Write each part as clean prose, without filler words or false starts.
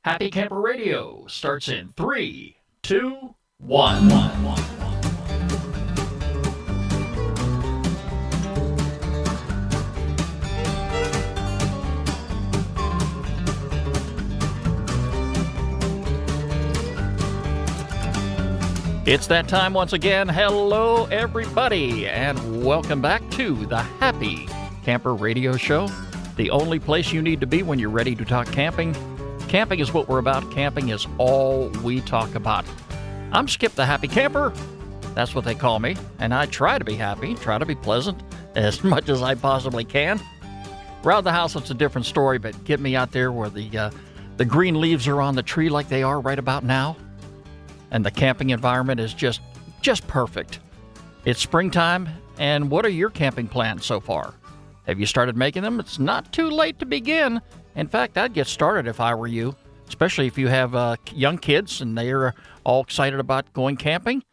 Happy Camper Radio starts in 3, 2, 1. It's that time once again. Hello, everybody, and welcome back to the Happy Camper Radio Show, the only place you need to be when you're ready to talk camping. Camping is what we're about. Camping is all we talk about. I'm Skip the Happy Camper. That's what they call me, and I try to be happy, try to be pleasant as much as I possibly can. Around the house, it's a different story, but get me out there where the green leaves are on the tree like they are right about now. And the camping environment is just perfect. It's springtime, and what are your camping plans so far? Have you started making them? It's not too late to begin. In fact, I'd get started if I were you, especially if you have young kids and they're all excited about going camping,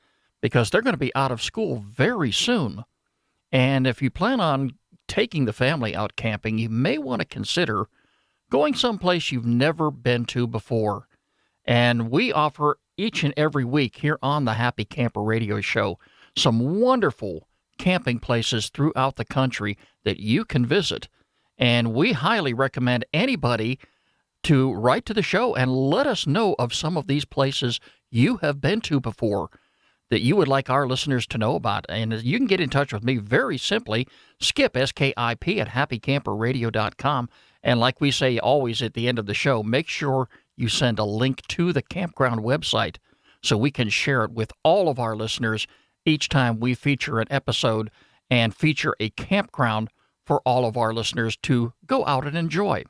because they're going to be out of school very soon. And if you plan on taking the family out camping, you may want to consider going someplace you've never been to before. And we offer each and every week here on the Happy Camper Radio Show some wonderful camping places throughout the country that you can visit. And we highly recommend anybody to write to the show and let us know of some of these places you have been to before that you would like our listeners to know about. And you can get in touch with me very simply, Skip, S-K-I-P, at happycamperradio.com. And like we say always at the end of the show, make sure you send a link to the campground website so we can share it with all of our listeners each time we feature an episode and feature a campground for all of our listeners to go out and enjoy.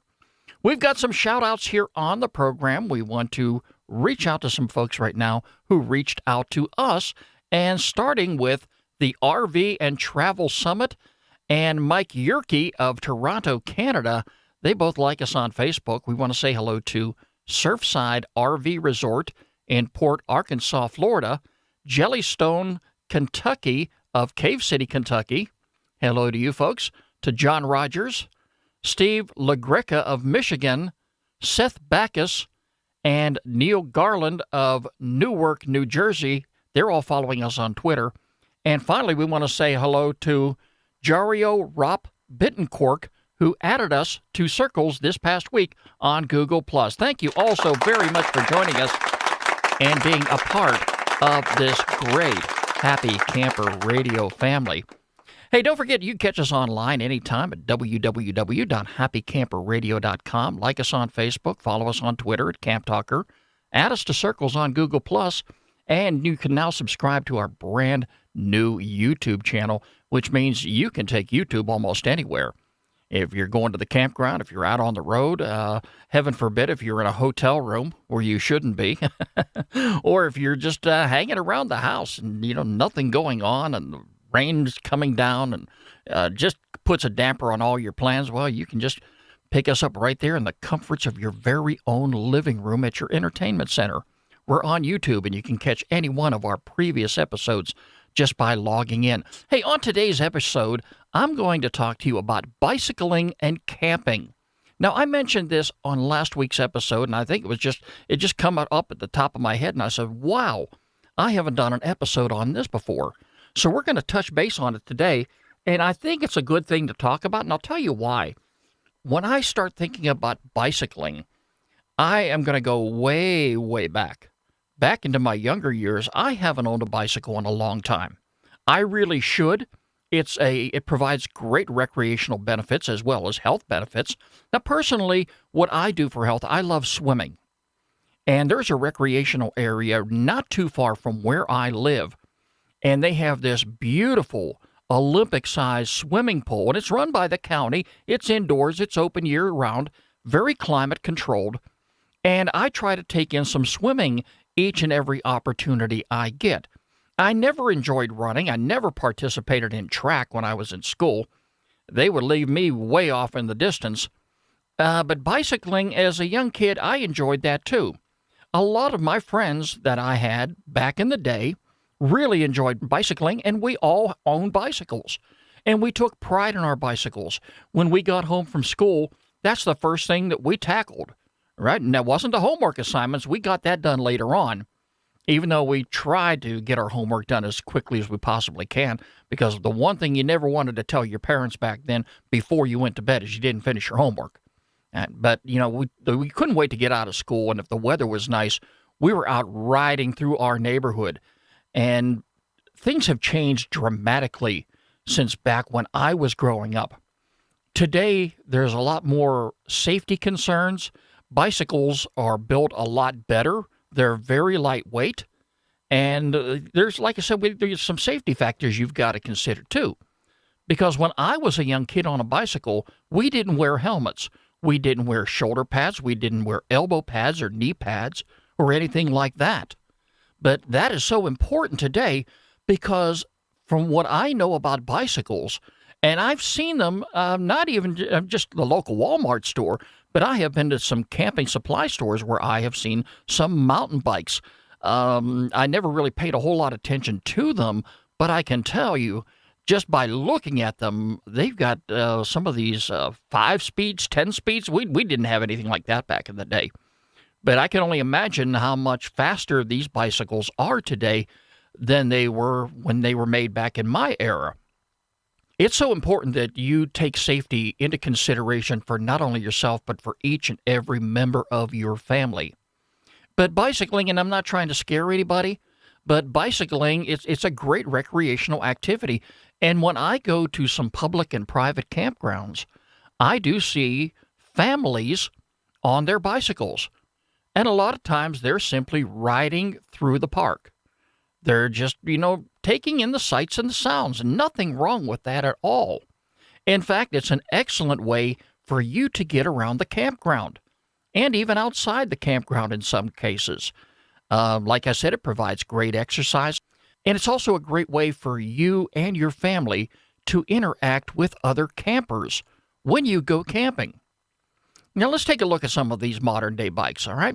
We've got some shout-outs here on the program. We want to reach out to some folks right now who reached out to us, and starting with the RV and Travel Summit and Mike Yerke of Toronto, Canada. They both like us on Facebook. We want to say hello to Surfside RV Resort in Port Arkansas, Florida, Jellystone, Kentucky of Cave City, Kentucky. Hello to you folks. To John Rogers, Steve LaGreca of Michigan, Seth Backus, and Neil Garland of Newark, New Jersey. They're all following us on Twitter. And finally, we want to say hello to Jario Rop Bittencork, who added us to Circles this past week on Google+. Thank you all so very much for joining us and being a part of this great Happy Camper Radio family. Hey, don't forget, you can catch us online anytime at www.happycamperradio.com. Like us on Facebook, follow us on Twitter at Camp Talker, add us to Circles on Google+, and you can now subscribe to our brand new YouTube channel, which means you can take YouTube almost anywhere. If you're going to the campground, if you're out on the road, heaven forbid if you're in a hotel room where you shouldn't be, or if you're just hanging around the house and, nothing going on and the rain's coming down and just puts a damper on all your plans, well, you can just pick us up right there in the comforts of your very own living room at your entertainment center. We're on YouTube, and you can catch any one of our previous episodes just by logging in. Hey, on today's episode, I'm going to talk to you about bicycling and camping. Now, I mentioned this on last week's episode, and I think it just come up at the top of my head, and I said, wow, I haven't done an episode on this before. So we're going to touch base on it today, and I think it's a good thing to talk about, and I'll tell you why. When I start thinking about bicycling, I am going to go way, way back. Back into my younger years. I haven't owned a bicycle in a long time. I really should. It provides great recreational benefits as well as health benefits. Now, personally, what I do for health, I love swimming. And there's a recreational area not too far from where I live. And they have this beautiful Olympic-sized swimming pool, and it's run by the county. It's indoors. It's open year-round, very climate-controlled. And I try to take in some swimming each and every opportunity I get. I never enjoyed running. I never participated in track when I was in school. They would leave me way off in the distance. But bicycling as a young kid, I enjoyed that too. A lot of my friends that I had back in the day really enjoyed bicycling, and we all owned bicycles. And we took pride in our bicycles. When we got home from school, that's the first thing that we tackled. right? And that wasn't the homework assignments. We got that done later on, even though we tried to get our homework done as quickly as we possibly can, because the one thing you never wanted to tell your parents back then before you went to bed is you didn't finish your homework. But, we couldn't wait to get out of school, and if the weather was nice, we were out riding through our neighborhood. And things have changed dramatically since back when I was growing up. Today, there's a lot more safety concerns. Bicycles are built a lot better. They're very lightweight. And there's, like I said, there's some safety factors you've got to consider too. Because when I was a young kid on a bicycle, we didn't wear helmets. We didn't wear shoulder pads. We didn't wear elbow pads or knee pads or anything like that. But that is so important today because from what I know about bicycles, and I've seen them, not even just the local Walmart store, but I have been to some camping supply stores where I have seen some mountain bikes. I never really paid a whole lot of attention to them, but I can tell you, just by looking at them, they've got some of these 5 speeds, 10 speeds. We didn't have anything like that back in the day. But I can only imagine how much faster these bicycles are today than they were when they were made back in my era. It's so important that you take safety into consideration for not only yourself, but for each and every member of your family. But bicycling, and I'm not trying to scare anybody, but bicycling, it's a great recreational activity. And when I go to some public and private campgrounds, I do see families on their bicycles. And a lot of times they're simply riding through the park. They're just, taking in the sights and the sounds. Nothing wrong with that at all. In fact, it's an excellent way for you to get around the campground and even outside the campground in some cases. Like I said, it provides great exercise, and it's also a great way for you and your family to interact with other campers when you go camping. Now, let's take a look at some of these modern-day bikes, all right?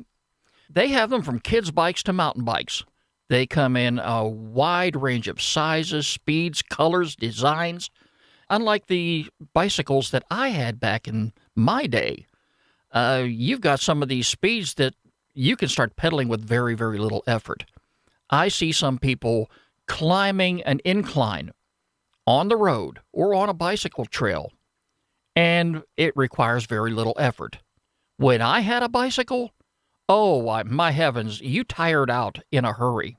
They have them from kids' bikes to mountain bikes. They come in a wide range of sizes, speeds, colors, designs. Unlike the bicycles that I had back in my day, you've got some of these speeds that you can start pedaling with very, very little effort. I see some people climbing an incline on the road or on a bicycle trail, and it requires very little effort. When I had a bicycle, my heavens, you tired out in a hurry.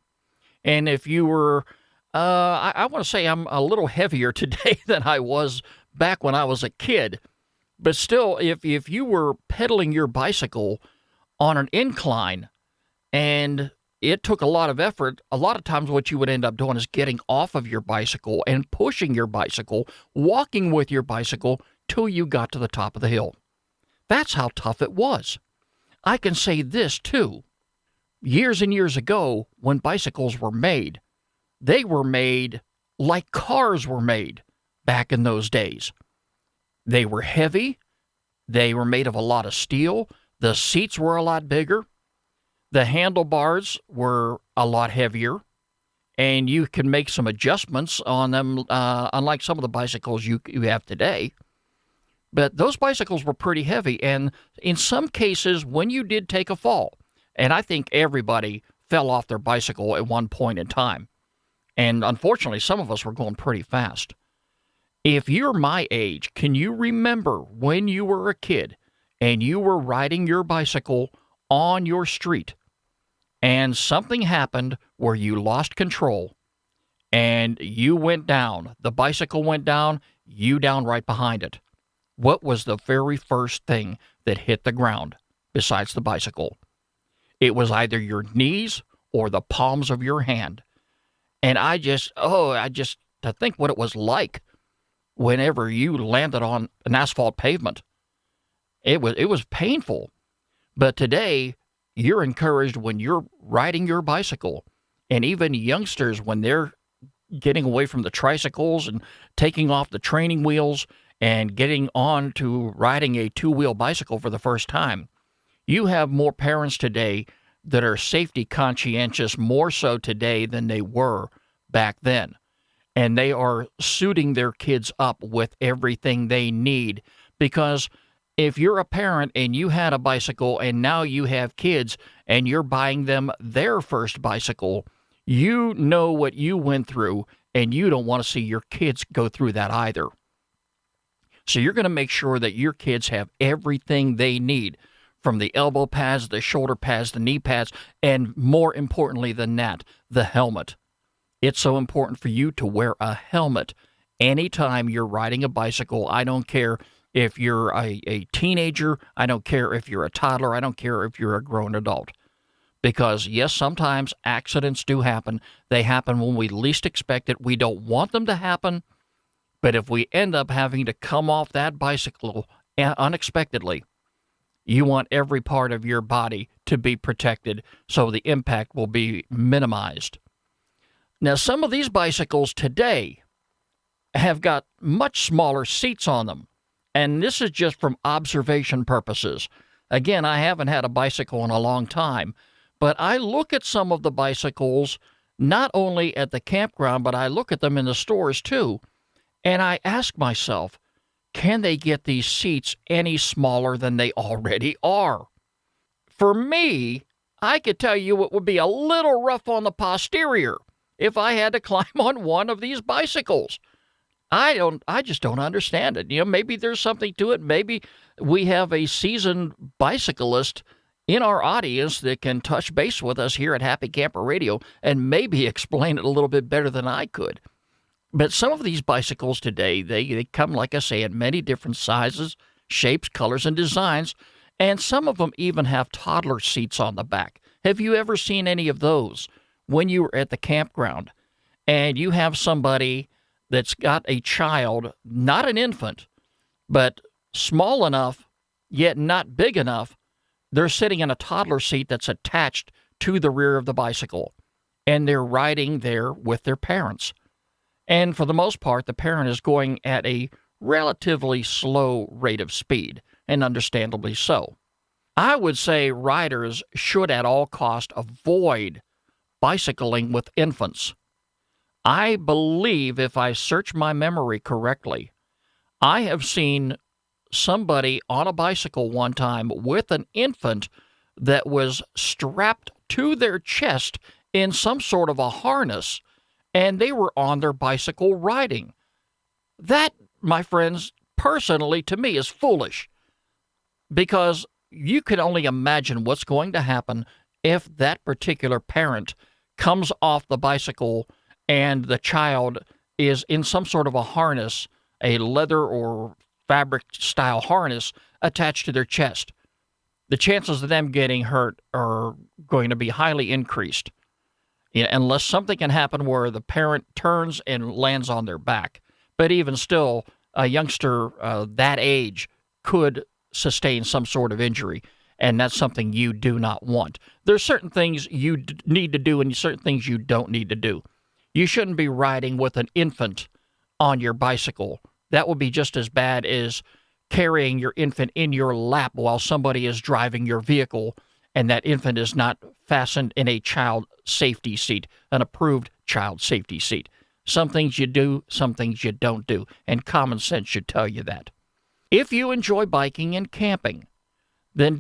And if you were, I want to say I'm a little heavier today than I was back when I was a kid. But still, if you were pedaling your bicycle on an incline and it took a lot of effort, a lot of times what you would end up doing is getting off of your bicycle and pushing your bicycle, walking with your bicycle till you got to the top of the hill. That's how tough it was. I can say this, too. Years and years ago, when bicycles were made, they were made like cars were made back in those days. They were heavy. They were made of a lot of steel. The seats were a lot bigger. The handlebars were a lot heavier. And you can make some adjustments on them, unlike some of the bicycles you have today. But those bicycles were pretty heavy, and in some cases, when you did take a fall, and I think everybody fell off their bicycle at one point in time, and unfortunately, some of us were going pretty fast. If you're my age, can you remember when you were a kid and you were riding your bicycle on your street, and something happened where you lost control, and you went down, the bicycle went down, you down right behind it? What was the very first thing that hit the ground besides the bicycle? It was either your knees or the palms of your hand. And I just to think what it was like whenever you landed on an asphalt pavement. It was painful. But today, you're encouraged when you're riding your bicycle, and even youngsters when they're getting away from the tricycles and taking off the training wheels and getting on to riding a two-wheel bicycle for the first time. You have more parents today that are safety conscientious, more so today than they were back then. And they are suiting their kids up with everything they need because If you're a parent and you had a bicycle and now you have kids and you're buying them their first bicycle, you know what you went through, and you don't want to see your kids go through that either. So you're going to make sure that your kids have everything they need, from the elbow pads, the shoulder pads, the knee pads, and more importantly than that, the helmet. It's so important for you to wear a helmet anytime you're riding a bicycle. I don't care if you're a teenager. I don't care if you're a toddler. I don't care if you're a grown adult. Because, yes, sometimes accidents do happen. They happen when we least expect it. We don't want them to happen. But if we end up having to come off that bicycle unexpectedly, you want every part of your body to be protected so the impact will be minimized. Now, some of these bicycles today have got much smaller seats on them. And this is just from observation purposes. Again, I haven't had a bicycle in a long time, but I look at some of the bicycles, not only at the campground, but I look at them in the stores too, and I ask myself, can they get these seats any smaller than they already are? For me, I could tell you it would be a little rough on the posterior if I had to climb on one of these bicycles. I just don't understand it. Maybe there's something to it. Maybe we have a seasoned bicyclist in our audience that can touch base with us here at Happy Camper Radio and maybe explain it a little bit better than I could. But some of these bicycles today, they come, like I say, in many different sizes, shapes, colors, and designs, and some of them even have toddler seats on the back. Have you ever seen any of those when you were at the campground and you have somebody that's got a child, not an infant, but small enough, yet not big enough? They're sitting in a toddler seat that's attached to the rear of the bicycle, and they're riding there with their parents. And for the most part, the parent is going at a relatively slow rate of speed, and understandably so. I would say riders should at all costs avoid bicycling with infants. I believe, if I search my memory correctly, I have seen somebody on a bicycle one time with an infant that was strapped to their chest in some sort of a harness, and they were on their bicycle riding. That, my friends, personally to me is foolish, because you can only imagine what's going to happen if that particular parent comes off the bicycle and the child is in some sort of a harness, a leather or fabric style harness attached to their chest. The chances of them getting hurt are going to be highly increased, unless something can happen where the parent turns and lands on their back. But even still, a youngster that age could sustain some sort of injury, and that's something you do not want. There's certain things you need to do and certain things you don't need to do. You shouldn't be riding with an infant on your bicycle. That would be just as bad as carrying your infant in your lap while somebody is driving your vehicle and that infant is not fastened in a child safety seat, an approved child safety seat. Some things you do, some things you don't do, and common sense should tell you that. If you enjoy biking and camping, then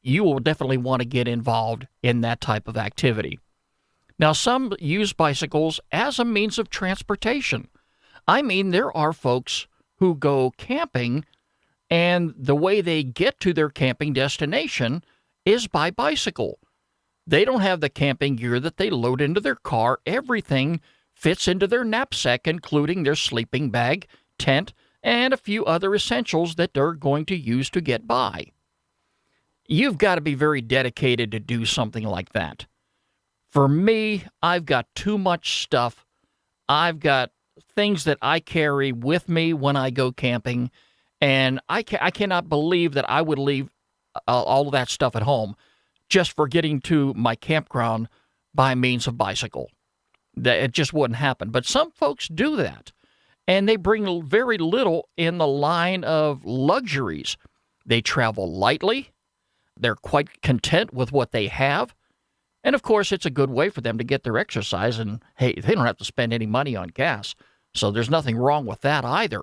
you will definitely want to get involved in that type of activity. Now, some use bicycles as a means of transportation. I mean, there are folks who go camping, and the way they get to their camping destination is by bicycle. They don't have the camping gear that they load into their car. Everything fits into their knapsack, including their sleeping bag, tent, and a few other essentials that they're going to use to get by. You've got to be very dedicated to do something like that. For me, I've got too much stuff. I've got things that I carry with me when I go camping, and I cannot believe that I would leave all of that stuff at home just for getting to my campground by means of bicycle. It just wouldn't happen. But some folks do that, and they bring very little in the line of luxuries. They travel lightly. They're quite content with what they have. And, of course, it's a good way for them to get their exercise, and, hey, they don't have to spend any money on gas, so there's nothing wrong with that either.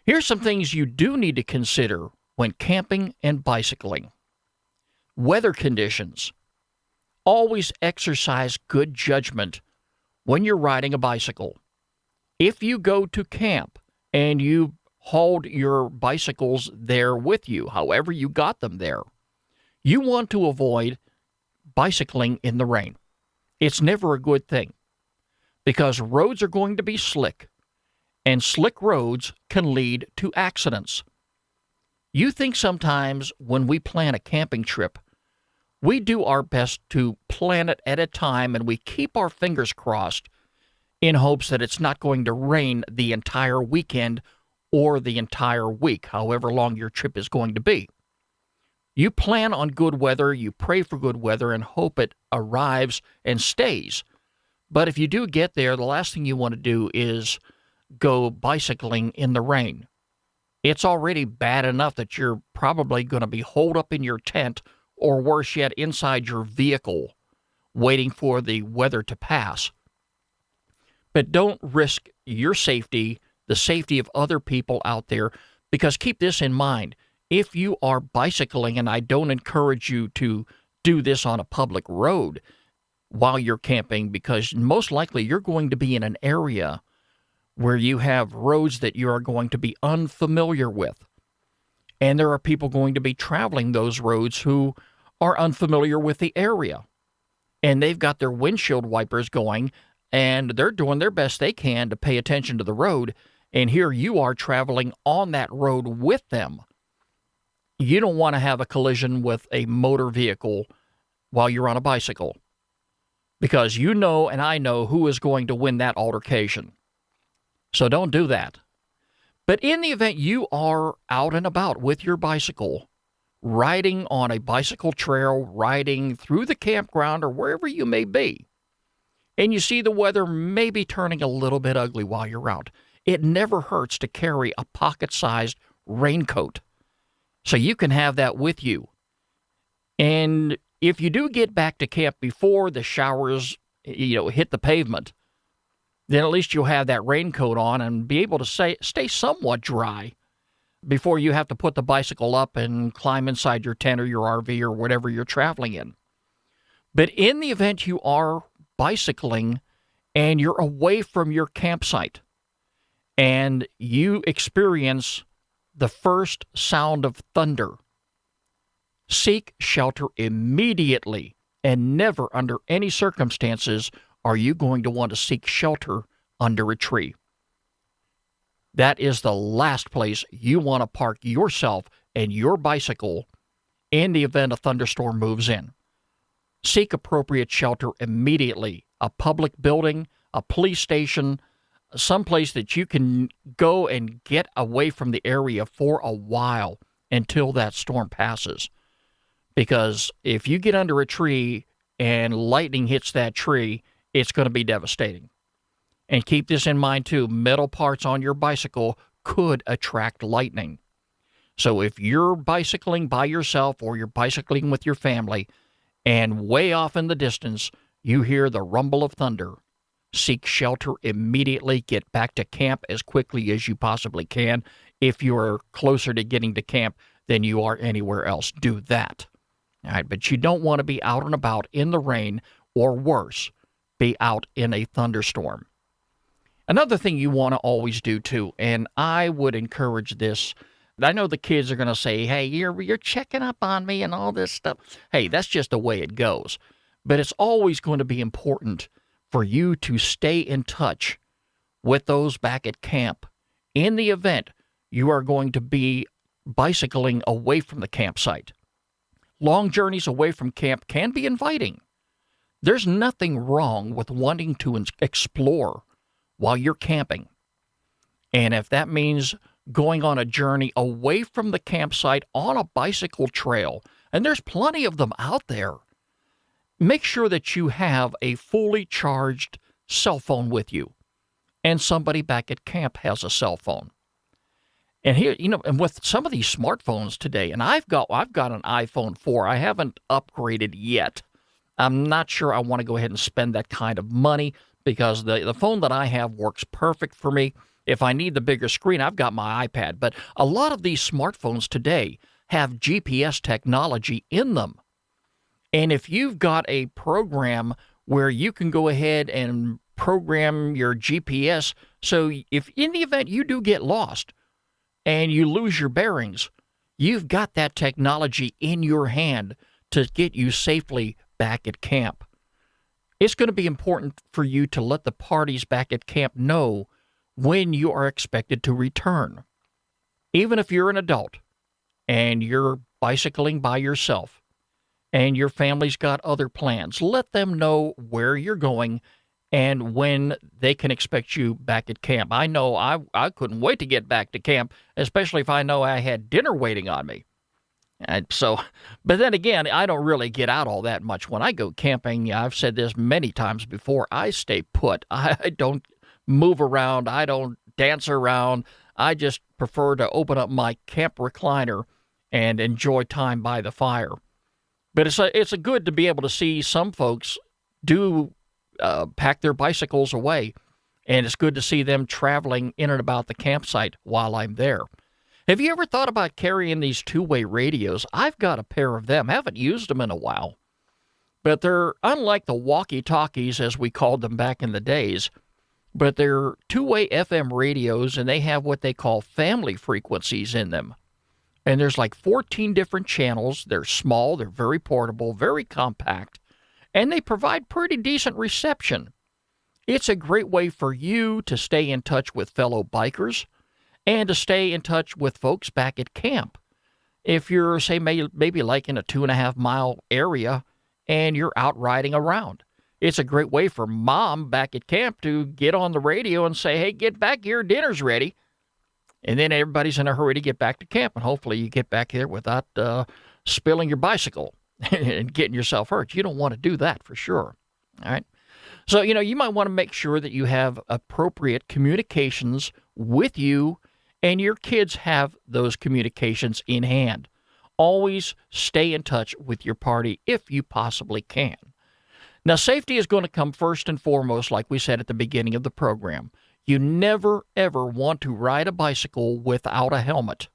Here's some things you do need to consider when camping and bicycling. Weather conditions. Always exercise good judgment when you're riding a bicycle. If you go to camp and you hauled your bicycles there with you, however you got them there, you want to avoid bicycling in the rain. It's never a good thing because roads are going to be slick, and slick roads can lead to accidents. You think sometimes when we plan a camping trip, we do our best to plan it at a time and we keep our fingers crossed in hopes that it's not going to rain the entire weekend or the entire week, however long your trip is going to be. You plan on good weather, you pray for good weather, and hope it arrives and stays. But if you do get there, the last thing you want to do is go bicycling in the rain. It's already bad enough that you're probably going to be holed up in your tent, or worse yet, inside your vehicle, waiting for the weather to pass. But don't risk your safety, the safety of other people out there, because keep this in mind. If you are bicycling, and I don't encourage you to do this on a public road while you're camping, because most likely you're going to be in an area where you have roads that you are going to be unfamiliar with. And there are people going to be traveling those roads who are unfamiliar with the area. And they've got their windshield wipers going, and they're doing their best they can to pay attention to the road. And here you are traveling on that road with them. You don't want to have a collision with a motor vehicle while you're on a bicycle, because you know and I know who is going to win that altercation. So don't do that. But in the event you are out and about with your bicycle, riding on a bicycle trail, riding through the campground or wherever you may be, and you see the weather may be turning a little bit ugly while you're out, it never hurts to carry a pocket-sized raincoat so you can have that with you. And if you do get back to camp before the showers, hit the pavement, then at least you'll have that raincoat on and be able to stay somewhat dry before you have to put the bicycle up and climb inside your tent or your RV or whatever you're traveling in. But in the event you are bicycling and you're away from your campsite and you experience the first sound of thunder, seek shelter immediately, and never under any circumstances are you going to want to seek shelter under a tree. That is the last place you want to park yourself and your bicycle in the event a thunderstorm moves in. Seek appropriate shelter immediately. A public building, a police station, someplace that you can go and get away from the area for a while until that storm passes. Because if you get under a tree and lightning hits that tree, it's going to be devastating. And keep this in mind too, metal parts on your bicycle could attract lightning. So if you're bicycling by yourself or you're bicycling with your family and way off in the distance you hear the rumble of thunder, seek shelter immediately. Get back to camp as quickly as you possibly can. If you are closer to getting to camp than you are anywhere else, do that. All right, but you don't want to be out and about in the rain, or worse, be out in a thunderstorm. Another thing you want to always do too, and I would encourage this. I know the kids are going to say, hey, you're checking up on me and all this stuff. Hey, that's just the way it goes. But it's always going to be important for you to stay in touch with those back at camp in the event you are going to be bicycling away from the campsite. Long journeys away from camp can be inviting. There's nothing wrong with wanting to explore while you're camping. And if that means going on a journey away from the campsite on a bicycle trail, and there's plenty of them out there, make sure that you have a fully charged cell phone with you, and somebody back at camp has a cell phone. And here, and with some of these smartphones today, and I've got an iPhone 4. I haven't upgraded yet. I'm not sure I want to go ahead and spend that kind of money because the phone that I have works perfect for me. If I need the bigger screen, I've got my iPad. But a lot of these smartphones today have GPS technology in them. And if you've got a program where you can go ahead and program your GPS, so if in the event you do get lost and you lose your bearings, you've got that technology in your hand to get you safely back at camp. It's going to be important for you to let the parties back at camp know when you are expected to return. Even if you're an adult and you're bicycling by yourself and your family's got other plans, let them know where you're going and when they can expect you back at camp. I know I couldn't wait to get back to camp, especially if I know I had dinner waiting on me. But then again, I don't really get out all that much when I go camping. I've said this many times before. I stay put. I don't move around. I don't dance around. I just prefer to open up my camp recliner and enjoy time by the fire. But it's a good to be able to see some folks do pack their bicycles away, and it's good to see them traveling in and about the campsite while I'm there. Have you ever thought about carrying these two-way radios? I've got a pair of them. Haven't used them in a while. But they're unlike the walkie-talkies, as we called them back in the days, but they're two-way FM radios, and they have what they call family frequencies in them. And there's like 14 different channels. They're small, they're very portable, very compact, and they provide pretty decent reception. It's a great way for you to stay in touch with fellow bikers and to stay in touch with folks back at camp. If you're, say, maybe like in a 2.5-mile area and you're out riding around, it's a great way for mom back at camp to get on the radio and say, hey, get back here, dinner's ready. And then everybody's in a hurry to get back to camp, and hopefully you get back here without spilling your bicycle and getting yourself hurt. You don't want to do that for sure. All right. So, you might want to make sure that you have appropriate communications with you and your kids have those communications in hand. Always stay in touch with your party if you possibly can. Now, safety is going to come first and foremost, like we said at the beginning of the program. You never, ever want to ride a bicycle without a helmet.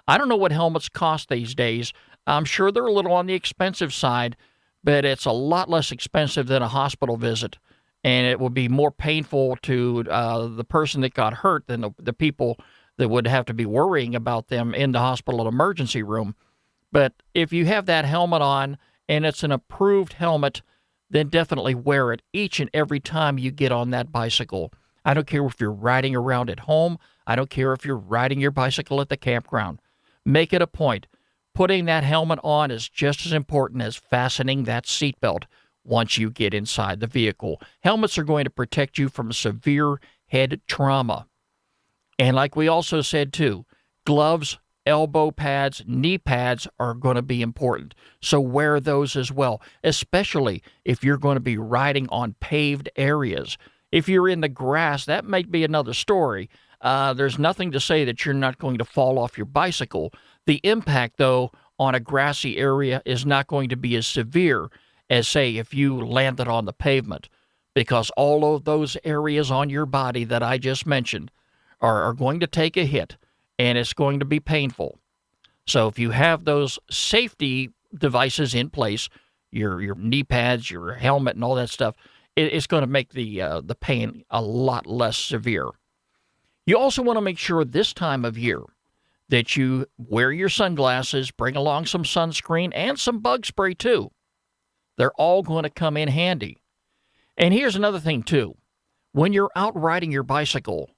I don't know what helmets cost these days. I'm sure they're a little on the expensive side, but it's a lot less expensive than a hospital visit, and it will be more painful to the person that got hurt than the people that would have to be worrying about them in the hospital emergency room. But if you have that helmet on and it's an approved helmet, then definitely wear it each and every time you get on that bicycle. I don't care if you're riding around at home. I don't care if you're riding your bicycle at the campground. Make it a point. Putting that helmet on is just as important as fastening that seatbelt once you get inside the vehicle. Helmets are going to protect you from severe head trauma. And like we also said, too, gloves, elbow pads, knee pads are going to be important. So wear those as well, especially if you're going to be riding on paved areas. If you're in the grass, that might be another story. There's nothing to say that you're not going to fall off your bicycle. The impact, though, on a grassy area is not going to be as severe as, say, if you landed on the pavement, because all of those areas on your body that I just mentioned are going to take a hit, and it's going to be painful. So if you have those safety devices in place, your knee pads, your helmet, and all that stuff, it's going to make the pain a lot less severe. You also want to make sure this time of year that you wear your sunglasses, bring along some sunscreen, and some bug spray too. They're all going to come in handy. And here's another thing too. When you're out riding your bicycle,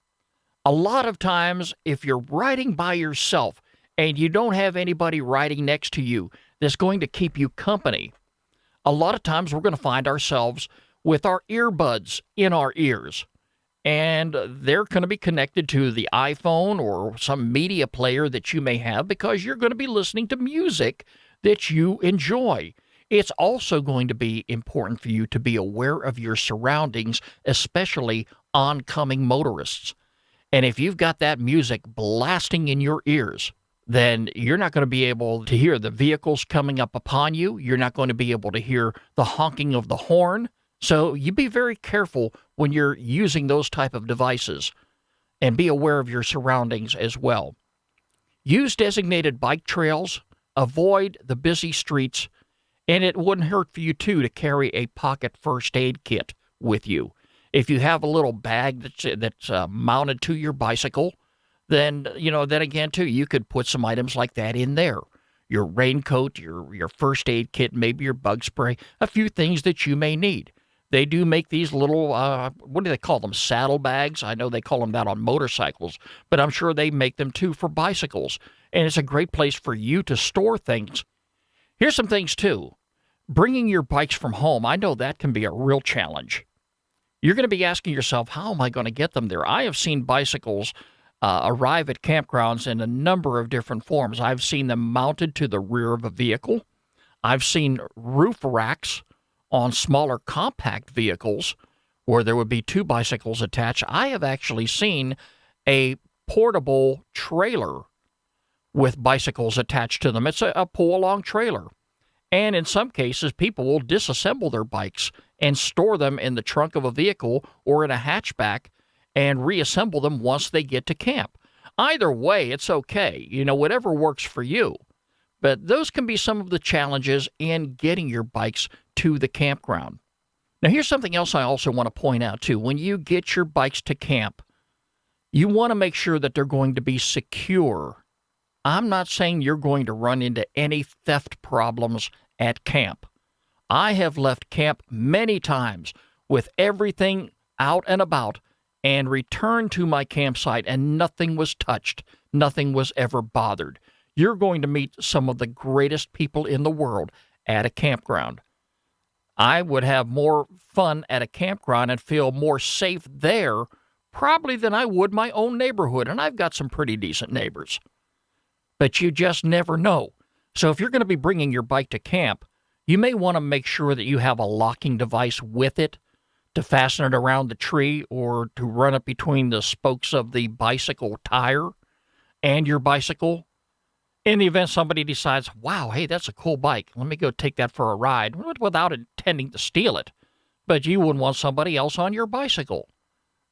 a lot of times if you're riding by yourself and you don't have anybody riding next to you that's going to keep you company, a lot of times we're going to find ourselves with our earbuds in our ears. And they're going to be connected to the iPhone or some media player that you may have because you're going to be listening to music that you enjoy. It's also going to be important for you to be aware of your surroundings, especially oncoming motorists. And if you've got that music blasting in your ears, then you're not going to be able to hear the vehicles coming up upon you. You're not going to be able to hear the honking of the horn. So you be very careful when you're using those type of devices and be aware of your surroundings as well. Use designated bike trails avoid the busy streets, and it wouldn't hurt for you, too, to carry a pocket first aid kit with you. If you have a little bag that's mounted to your bicycle, then again, too, you could put some items like that in there. Your raincoat, your first aid kit, maybe your bug spray, a few things that you may need. They do make these little, what do they call them, saddlebags? I know they call them that on motorcycles, but I'm sure they make them, too, for bicycles. And it's a great place for you to store things. Here's some things, too. Bringing your bikes from home, I know that can be a real challenge. You're going to be asking yourself, how am I going to get them there? I have seen bicycles arrive at campgrounds in a number of different forms. I've seen them mounted to the rear of a vehicle. I've seen roof racks on smaller compact vehicles where there would be two bicycles attached. I have actually seen a portable trailer with bicycles attached to them. It's a pull-along trailer. And in some cases, people will disassemble their bikes and store them in the trunk of a vehicle or in a hatchback and reassemble them once they get to camp. Either way, it's okay. Whatever works for you. But those can be some of the challenges in getting your bikes to the campground. Now, here's something else I also want to point out, too. When you get your bikes to camp, you want to make sure that they're going to be secure. I'm not saying you're going to run into any theft problems at camp. I have left camp many times with everything out and about and returned to my campsite and nothing was touched. Nothing was ever bothered. You're going to meet some of the greatest people in the world at a campground. I would have more fun at a campground and feel more safe there probably than I would my own neighborhood, and I've got some pretty decent neighbors. But you just never know. So if you're going to be bringing your bike to camp, you may want to make sure that you have a locking device with it to fasten it around the tree or to run it between the spokes of the bicycle tire and your bicycle. In the event somebody decides, wow, hey, that's a cool bike, let me go take that for a ride, without intending to steal it. But you wouldn't want somebody else on your bicycle.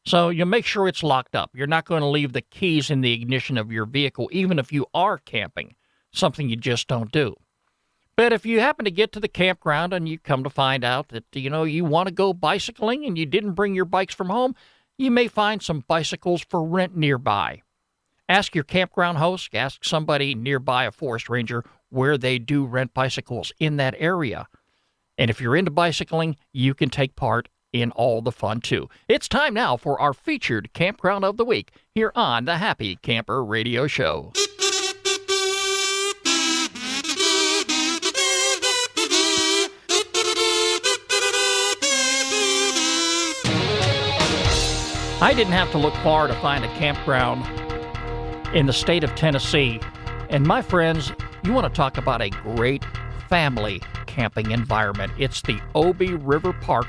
So you make sure it's locked up. You're not going to leave the keys in the ignition of your vehicle, even if you are camping, something you just don't do. But if you happen to get to the campground and you come to find out that, you want to go bicycling and you didn't bring your bikes from home, you may find some bicycles for rent nearby. Ask your campground host, ask somebody nearby, a forest ranger, where they do rent bicycles in that area. And if you're into bicycling, you can take part in all the fun, too. It's time now for our featured Campground of the Week here on the Happy Camper Radio Show. I didn't have to look far to find a campground in the state of Tennessee. And my friends, you want to talk about a great family camping environment. It's the Obie River Park,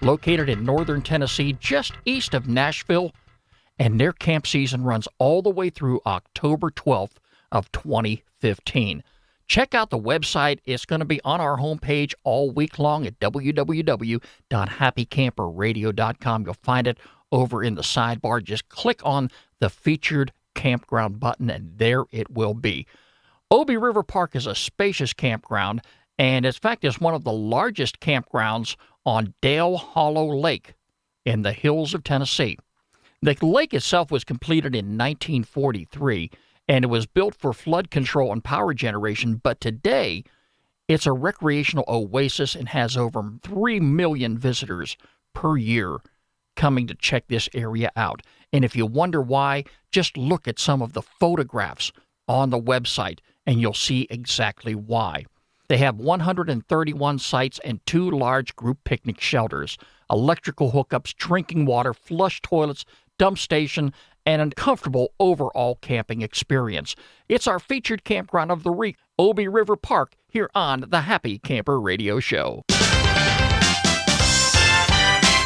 located in northern Tennessee, just east of Nashville. And their camp season runs all the way through October 12th of 2015. Check out the website. It's going to be on our homepage all week long at www.happycamperradio.com. You'll find it over in the sidebar. Just click on the featured campground button, and there it will be. Obie River Park is a spacious campground, and in fact is one of the largest campgrounds on Dale Hollow Lake in the hills of Tennessee. The lake itself was completed in 1943, and it was built for flood control and power generation, but today it's a recreational oasis and has over 3 million visitors per year coming to check this area out. And if you wonder why, just look at some of the photographs on the website and you'll see exactly why. They have 131 sites and 2 large group picnic shelters, electrical hookups, drinking water, flush toilets, dump station, and a comfortable overall camping experience. It's our featured campground of the week, Obie River Park, here on the Happy Camper Radio Show.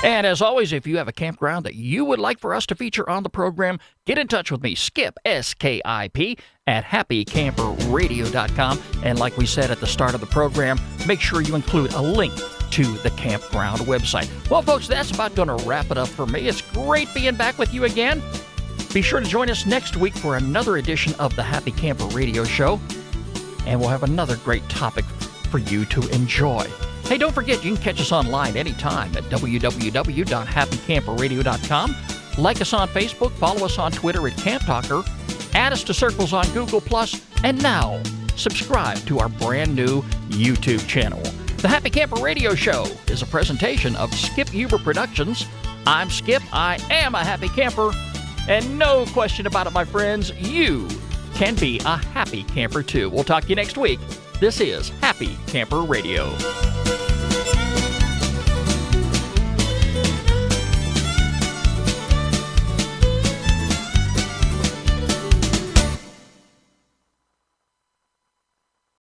And as always, if you have a campground that you would like for us to feature on the program, get in touch with me, Skip, S-K-I-P, at happycamperradio.com. And like we said at the start of the program, make sure you include a link to the campground website. Well, folks, that's about going to wrap it up for me. It's great being back with you again. Be sure to join us next week for another edition of the Happy Camper Radio Show. and we'll have another great topic for you to enjoy. Hey, don't forget, you can catch us online anytime at www.happycamperradio.com. Like us on Facebook, follow us on Twitter at Camp Talker, add us to circles on Google+, and now subscribe to our brand new YouTube channel. The Happy Camper Radio Show is a presentation of Skip Huber Productions. I'm Skip, I am a happy camper, and no question about it, my friends, you can be a happy camper too. We'll talk to you next week. This is Happy Camper Radio.